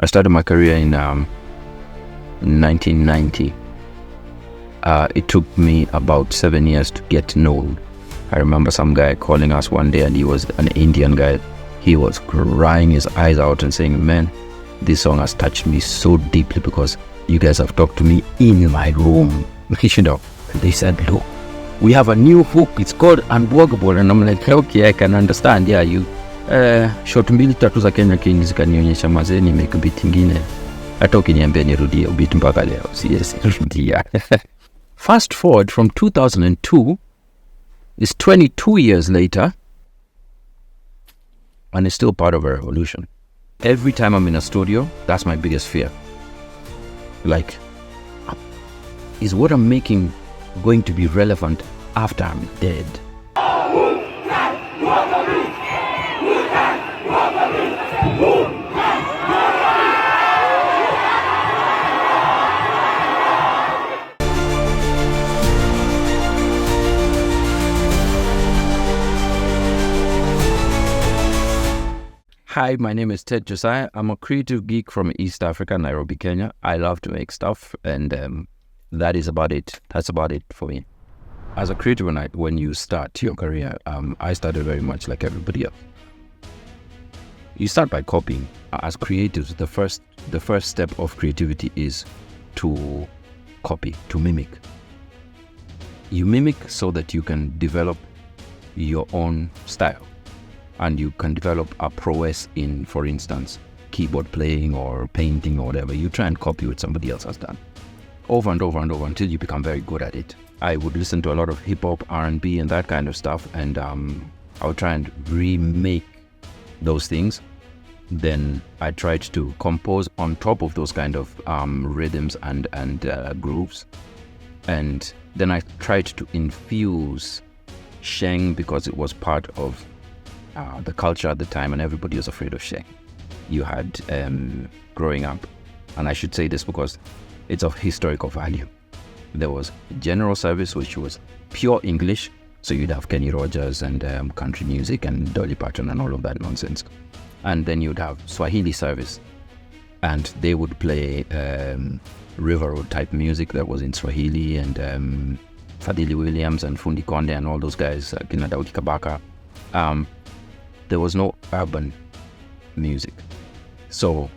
I started my career in 1990. It took me about 7 years to get known. I remember some guy calling us one day, and he was an Indian guy. He was crying his eyes out and saying, "Man, this song has touched me so deeply because you guys have talked to me in my room." You know, they said, "Look, we have a new hook. It's called Unworkable." And I'm like, okay, I can understand. Yeah, you short mbili tatu za Kenya King zikanionyesha mazee nimeke beat ingine. Hata ukiniambia nirudie beat mpaka leo siwezi rudia. Fast forward from 2002, it's 22 years later, and it's still part of a revolution. Every time I'm in a studio, that's my biggest fear. Like, is what I'm making going to be relevant after I'm dead? Hi, my name is Josiah. I'm a creative geek from East Africa, Nairobi, Kenya. I love to make stuff, and that is about it. That's about it for me. As a creative, when you start your career, I started very much like everybody else. You start by copying. As creatives, the first step of creativity is to copy, to mimic. You mimic so that you can develop your own style. And you can develop a prowess in, for instance, keyboard playing or painting or whatever. You try and copy what somebody else has done over and over and over until you become very good at it. I would listen to a lot of hip-hop, R&B and that kind of stuff, and I would try and remake those things. Then I tried to compose on top of those kind of rhythms and grooves. And then I tried to infuse Sheng because it was part of the culture at the time, and everybody was afraid of Sheng. You had growing up, and I should say this because it's of historical value. There was general service, which was pure English, so you'd have Kenny Rogers and country music and Dolly Parton and all of that nonsense. And then you'd have Swahili service, and they would play River Road type music that was in Swahili, and Fadhili Williams and Fundi Konde and all those guys, Kina Daudi Kabaka. There was no urban music. So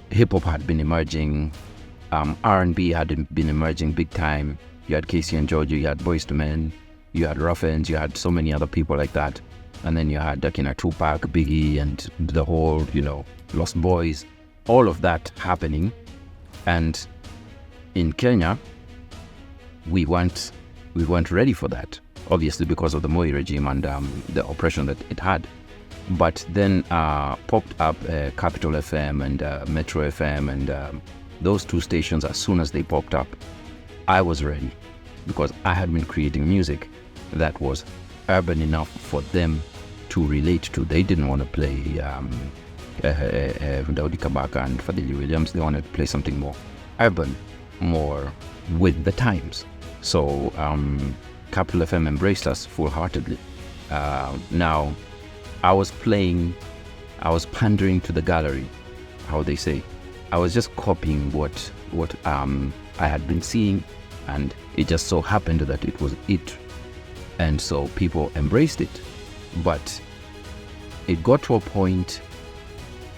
hip-hop had been emerging, R&B had been emerging big time. You had Casey and Georgia, you had Boyz II Men, you had Ruffins, you had so many other people like that. And then you had Tupac, Biggie, and the whole, Lost Boys, all of that happening. And in Kenya, we weren't ready for that. Obviously because of the Moi regime and the oppression that it had. But then popped up Capital FM and Metro FM, and those two stations, as soon as they popped up, I was ready because I had been creating music that was urban enough for them to relate to. They didn't want to play Daudi Kabaka and Fadhili Williams. They wanted to play something more urban, more with the times. So Capital FM embraced us full-heartedly. Now, I was pandering to the gallery, how they say. I was just copying what I had been seeing, and it just so happened that it was it. And so people embraced it. But it got to a point,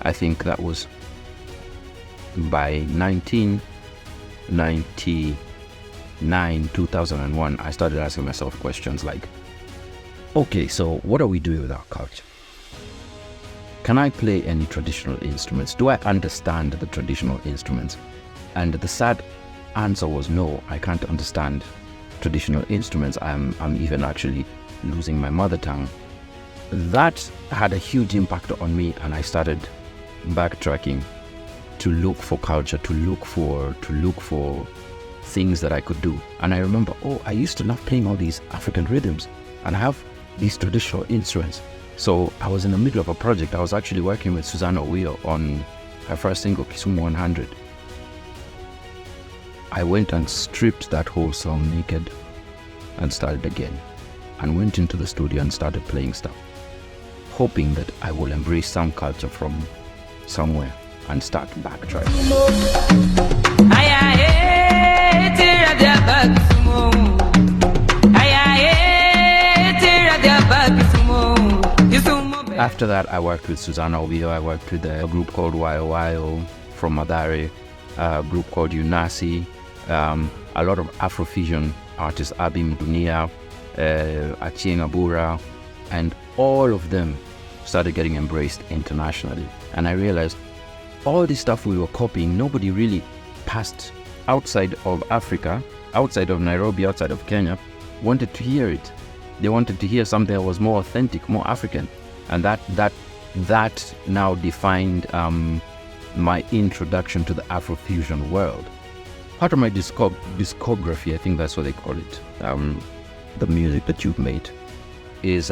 I think that was by 1999, 2001, I started asking myself questions like, okay, so what are we doing with our culture? Can I play any traditional instruments? Do I understand the traditional instruments? And the sad answer was no, I can't understand traditional instruments. I'm even actually losing my mother tongue. That had a huge impact on me, and I started backtracking to look for culture, to look for things that I could do. And I remember, I used to love playing all these African rhythms, and I have these traditional instruments. So I was in the middle of a project. I was actually working with Susanna Owiyo on her first single, Kisumu 100. I went and stripped that whole song naked and started again, and went into the studio and started playing stuff, hoping that I will embrace some culture from somewhere. and start backtracking. After that, I worked with Susanna Obio. I worked with a group called YOYO from Madare, a group called Unasi, a lot of Afrofusion artists, Abim Dunia, Achieng Abura, and all of them started getting embraced internationally. And I realized all this stuff we were copying, nobody really passed outside of Africa, outside of Nairobi, outside of Kenya, wanted to hear it. They wanted to hear something that was more authentic, more African. And that now defined my introduction to the Afrofusion world. Part of my discography, I think that's what they call it, the music that you've made, is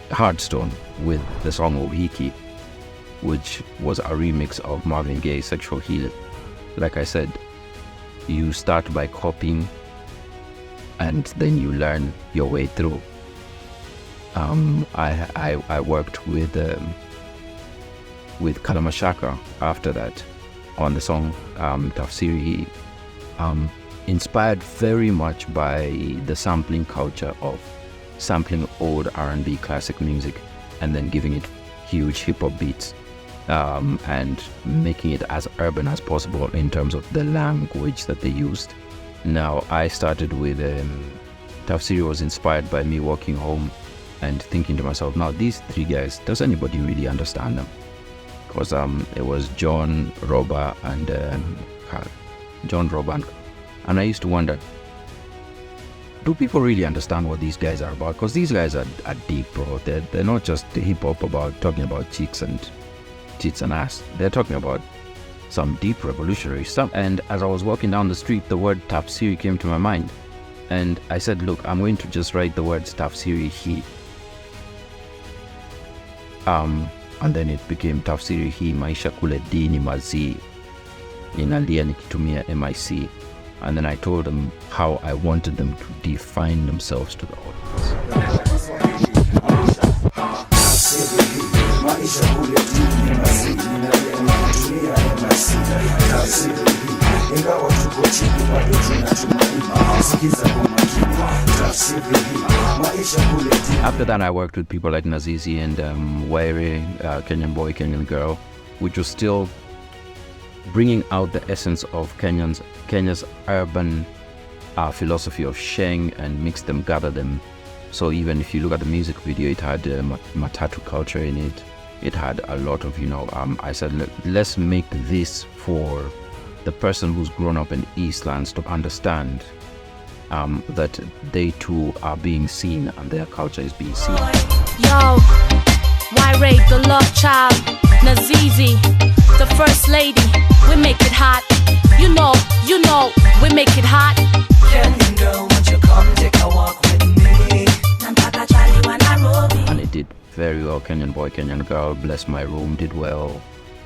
Hardstone with the song Ohiki, which was a remix of Marvin Gaye's Sexual Healing. Like I said, you start by copying and then you learn your way through. I worked with Kalamashaka after that on the song Tafsiri, inspired very much by the sampling culture of sampling old R&B classic music and then giving it huge hip-hop beats, and making it as urban as possible in terms of the language that they used. Now, I started with Tafsiri was inspired by me walking home and thinking to myself, now these three guys, does anybody really understand them? Because it was John, Roba, and and I used to wonder, do people really understand what these guys are about? Because these guys are deep, bro. They're not just hip-hop about talking about chicks and tits and ass. They're talking about some deep revolutionary stuff. And as I was walking down the street, the word Tafsiri came to my mind. And I said, look, I'm going to just write the words Tafsiri Hi. And then it became Tafsiri Hi Maisha Kule Dini Mazi. Ninalia nikitumia MIC. And then I told them how I wanted them to define themselves to the audience. After that, I worked with people like Nazizi and Wairi, Kenyan boy, Kenyan girl, which was still bringing out the essence of Kenya's urban philosophy of Sheng and mix them, gather them. So even if you look at the music video, it had matatu culture in it. It had a lot of, I said, let's make this for the person who's grown up in Eastlands to understand that they too are being seen and their culture is being seen. Yo, Wairi, the love child, Nazizi, the first lady, we make it hot. You know, we make it hot. Kenyan girl, won't you come take a walk with me? And it did very well. Kenyan boy, Kenyan girl, Bless My Room did well.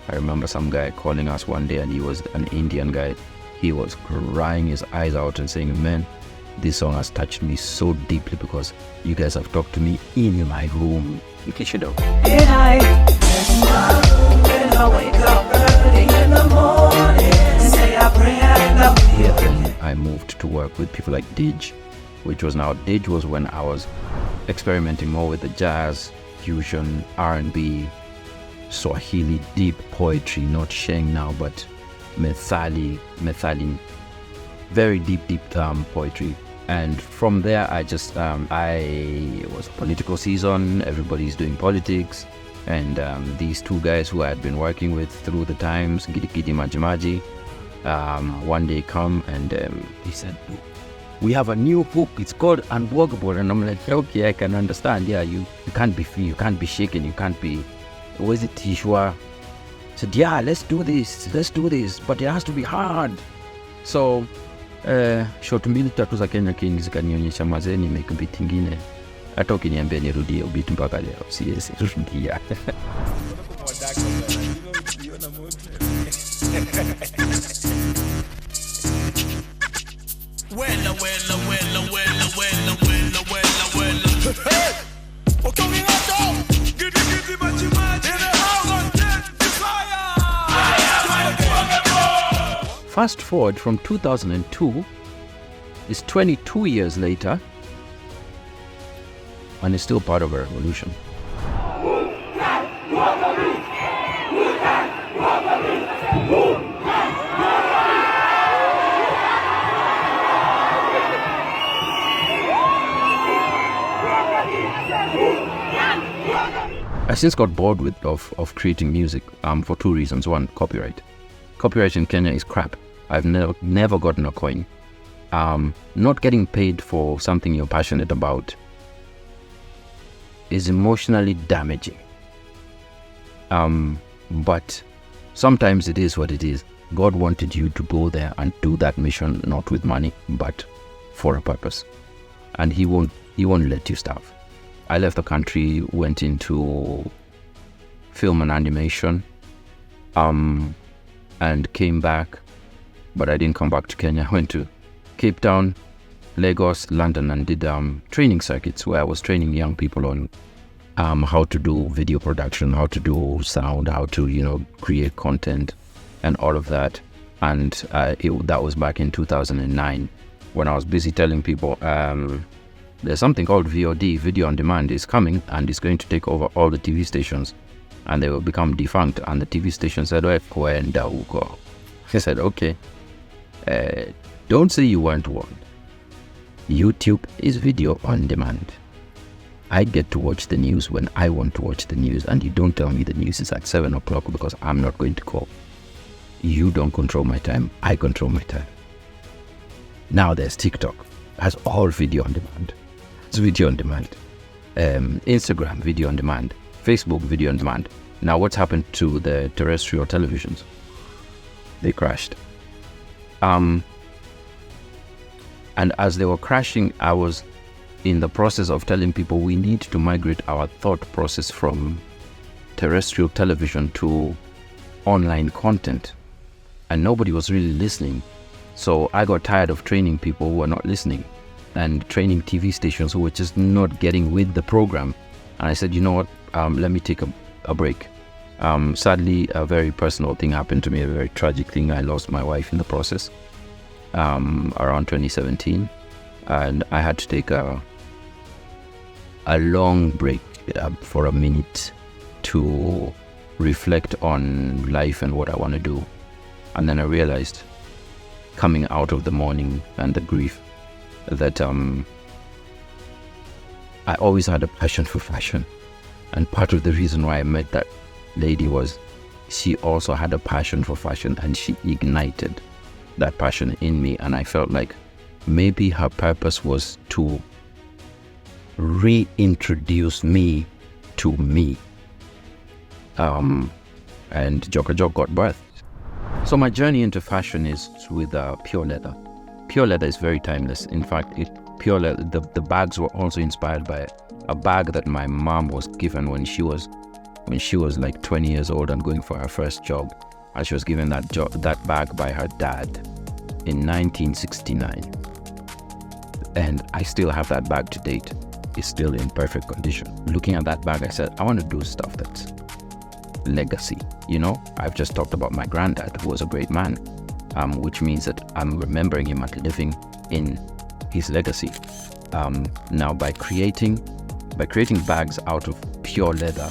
I remember some guy calling us one day and he was an Indian guy. He was crying his eyes out and saying, man, this song has touched me so deeply because you guys have talked to me in my room. In case you don't. And I wake up early in the morning and say I pray I love you. Then I moved to work with people like Dij, Dij was when I was experimenting more with the jazz, fusion, R&B, Swahili, deep poetry, not Sheng now, but Methali, very deep poetry. And from there, I just, it was a political season, everybody's doing politics. And these two guys who I had been working with through the times, Gidi Gidi Majimaji, one day come and he said, we have a new book, it's called Unworkable. And I'm like, okay, I can understand. Yeah, you can't be free, you can't be shaken, you can't be, was it Tishwa? I said, yeah, let's do this, but it has to be hard. So, short mbili tatu za Kenya King zikanionyesha mazeni make beat ingine. Hata ukiniambia nirudie beat mpaka leo, siwezi rudia. Well. fast forward from 2002, it's 22 years later, and it's still part of a revolution. I since got bored of creating music for two reasons. One, copyright. Copyright in Kenya is crap. I've never gotten a coin. Not getting paid for something you're passionate about is emotionally damaging. But sometimes it is what it is. God wanted you to go there and do that mission, not with money, but for a purpose. And He won't let you starve. I left the country, went into film and animation, and came back, but I didn't come back to Kenya. I went to Cape Town, Lagos, London, and did training circuits where I was training young people on how to do video production, how to do sound, how to, create content and all of that. And that was back in 2009 when I was busy telling people, there's something called VOD, video on demand, is coming and it's going to take over all the TV stations and they will become defunct. And the TV station said, I said, okay, don't say you weren't warned. YouTube is video on demand. I get to watch the news when I want to watch the news, and you don't tell me the news is at 7 o'clock because I'm not going to call. You don't control my time, I control my time. Now there's TikTok, has all video on demand. It's video on demand. Instagram, video on demand. Facebook, video on demand. Now what's happened to the terrestrial televisions? They crashed. And as they were crashing, I was in the process of telling people we need to migrate our thought process from terrestrial television to online content. And nobody was really listening. So I got tired of training people who were not listening and training TV stations who were just not getting with the program. And I said, you know what, let me take a break. Sadly, a very personal thing happened to me, a very tragic thing. I lost my wife in the process around 2017. And I had to take a long break for a minute to reflect on life and what I want to do. And then I realized, coming out of the mourning and the grief, that I always had a passion for fashion. And part of the reason why I met that lady was she also had a passion for fashion, and she ignited that passion in me. And I felt like maybe her purpose was to reintroduce me to me. And Joka Jok got birthed. So my journey into fashion is with pure leather. Pure leather is very timeless. In fact, pure leather, the bags were also inspired by a bag that my mom was given when she was like 20 years old and going for her first job. And she was given that bag by her dad in 1969. And I still have that bag to date. It's still in perfect condition. Looking at that bag, I said, I want to do stuff that's legacy. I've just talked about my granddad, who was a great man, which means that I'm remembering him and living in his legacy. Now by creating bags out of pure leather,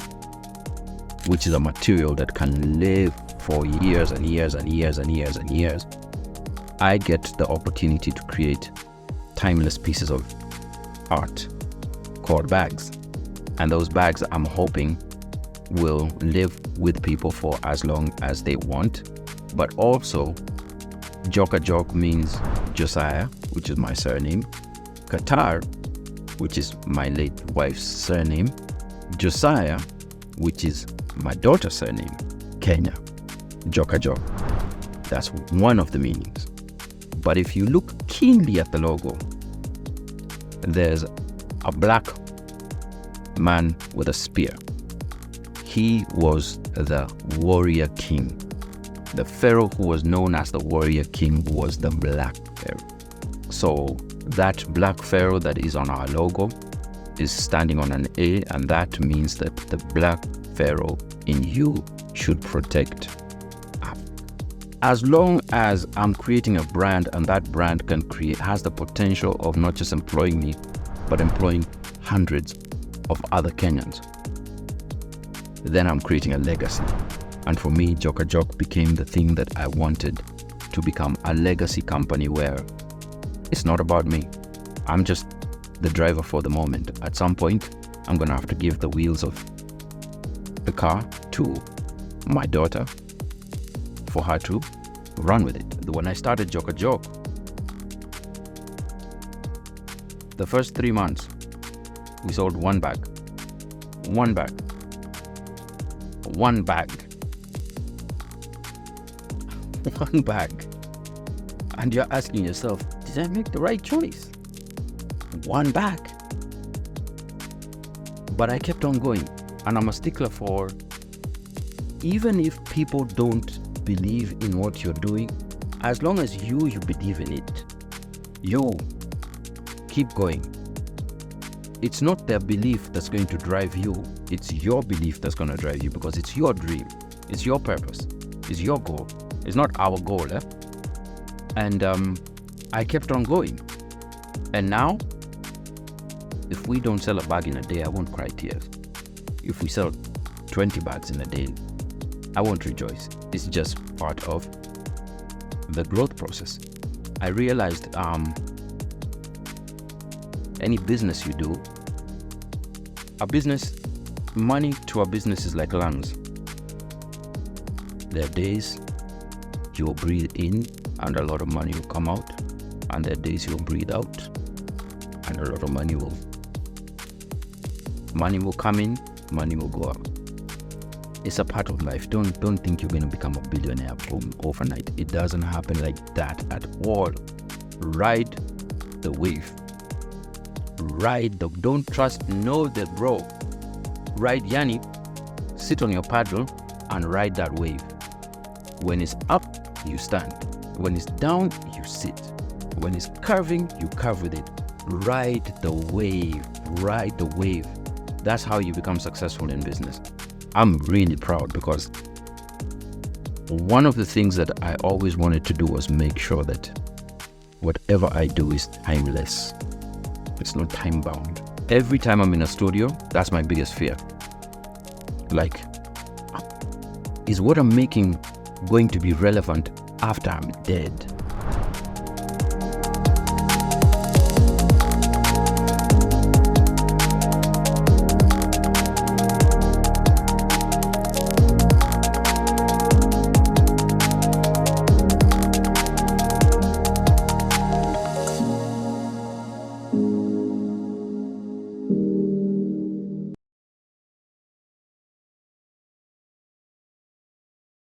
which is a material that can live for years and years and years and years and years, I get the opportunity to create timeless pieces of art called bags. And those bags, I'm hoping, will live with people for as long as they want. But also, Joka Jok means Josiah, which is my surname, Qatar, which is my late wife's surname, Josiah, which is my daughter's surname, Kenya, Joka Jok. That's one of the meanings. But if you look keenly at the logo, there's a black man with a spear. He was the warrior king. The pharaoh who was known as the warrior king was the black pharaoh. So that black pharaoh that is on our logo is standing on an A, and that means that the black pharaoh in you should protect as long as I'm creating a brand and that brand has the potential of not just employing me, but employing hundreds of other Kenyans, then I'm creating a legacy. And for me, Joka Jok became the thing that I wanted to become, a legacy company where it's not about me. I'm just the driver for the moment. At some point, I'm going to have to give the wheels of the car to my daughter for her to run with it. When I started Joka Jok, the first 3 months, we sold one bag. One bag. One bag. One bag. And you're asking yourself, did I make the right choice? One bag. But I kept on going. And I'm a stickler for, even if people don't believe in what you're doing, as long as you believe in it, you keep going. It's not their belief that's going to drive you, it's your belief that's going to drive you, because it's your dream, it's your purpose, it's your goal. It's not our goal, eh? And I kept on going. And now, if we don't sell a bag in a day, I won't cry tears. If we sell 20 bags in a day, I won't rejoice. It's just part of the growth process. I realized any business you do, money to a business is like lungs. There are days you'll breathe in and a lot of money will come out, and there are days you'll breathe out and a lot of money will come in, money will go out. It's a part of life. Don't think you're going to become a billionaire overnight. It doesn't happen like that at all. Ride the wave. Don't trust, know the bro. Ride Yani, sit on your paddle and ride that wave. When it's up, you stand. When it's down, you sit. When it's curving, you curve with it. Ride the wave. Ride the wave. That's how you become successful in business. I'm really proud because one of the things that I always wanted to do was make sure that whatever I do is timeless. It's not time bound. Every time I'm in a studio, that's my biggest fear. Like, is what I'm making going to be relevant after I'm dead?